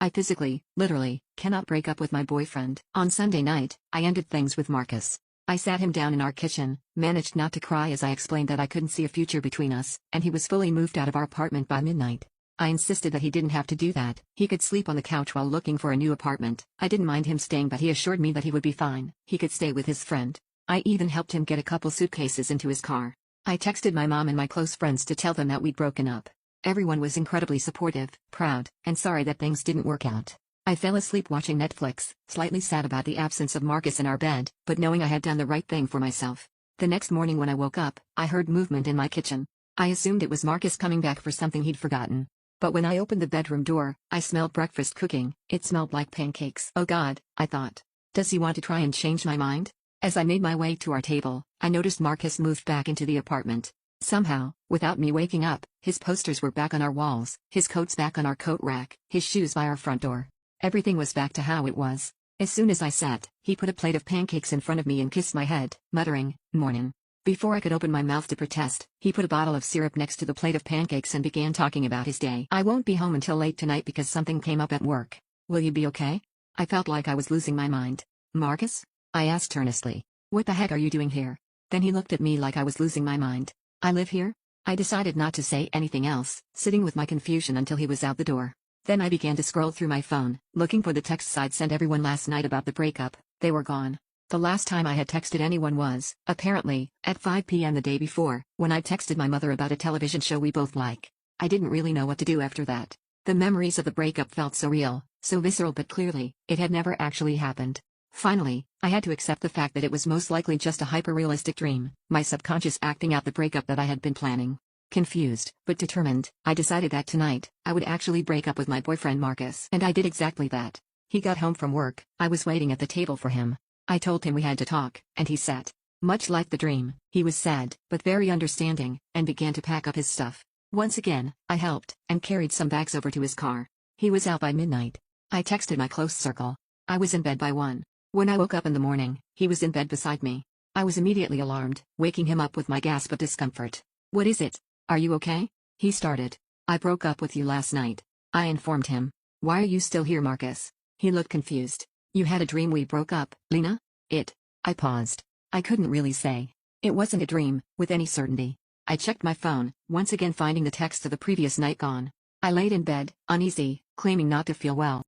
I physically, literally, cannot break up with my boyfriend. On Sunday night, I ended things with Marcus. I sat him down in our kitchen, managed not to cry as I explained that I couldn't see a future between us, and he was fully moved out of our apartment by midnight. I insisted that he didn't have to do that. He could sleep on the couch while looking for a new apartment. I didn't mind him staying, but he assured me that he would be fine. He could stay with his friend. I even helped him get a couple suitcases into his car. I texted my mom and my close friends to tell them that we'd broken up. Everyone was incredibly supportive, proud, and sorry that things didn't work out. I fell asleep watching Netflix, slightly sad about the absence of Marcus in our bed, but knowing I had done the right thing for myself. The next morning when I woke up, I heard movement in my kitchen. I assumed it was Marcus coming back for something he'd forgotten. But when I opened the bedroom door, I smelled breakfast cooking. It smelled like pancakes. Oh God, I thought. Does he want to try and change my mind? As I made my way to our table, I noticed Marcus moved back into the apartment. Somehow, without me waking up, his posters were back on our walls, his coats back on our coat rack, his shoes by our front door. Everything was back to how it was. As soon as I sat, he put a plate of pancakes in front of me and kissed my head, muttering, "Mornin'." Before I could open my mouth to protest, he put a bottle of syrup next to the plate of pancakes and began talking about his day. "I won't be home until late tonight because something came up at work. Will you be okay?" I felt like I was losing my mind. "Marcus?" I asked earnestly. "What the heck are you doing here?" Then he looked at me like I was losing my mind. "I live here?" I decided not to say anything else, sitting with my confusion until he was out the door. Then I began to scroll through my phone, looking for the texts I'd sent everyone last night about the breakup. They were gone. The last time I had texted anyone was, apparently, at 5 p.m. the day before, when I texted my mother about a television show we both like. I didn't really know what to do after that. The memories of the breakup felt so real, so visceral, but clearly, it had never actually happened. Finally, I had to accept the fact that it was most likely just a hyper-realistic dream, my subconscious acting out the breakup that I had been planning. Confused, but determined, I decided that tonight, I would actually break up with my boyfriend Marcus. And I did exactly that. He got home from work, I was waiting at the table for him. I told him we had to talk, and he sat. Much like the dream, he was sad, but very understanding, and began to pack up his stuff. Once again, I helped, and carried some bags over to his car. He was out by midnight. I texted my close circle. I was in bed by 1. When I woke up in the morning, he was in bed beside me. I was immediately alarmed, waking him up with my gasp of discomfort. "What is it? Are you okay?" he started. "I broke up with you last night," I informed him. "Why are you still here, Marcus?" He looked confused. "You had a dream we broke up, Lena?" I paused. I couldn't really say. It wasn't a dream, with any certainty. I checked my phone, once again finding the texts of the previous night gone. I laid in bed, uneasy, claiming not to feel well.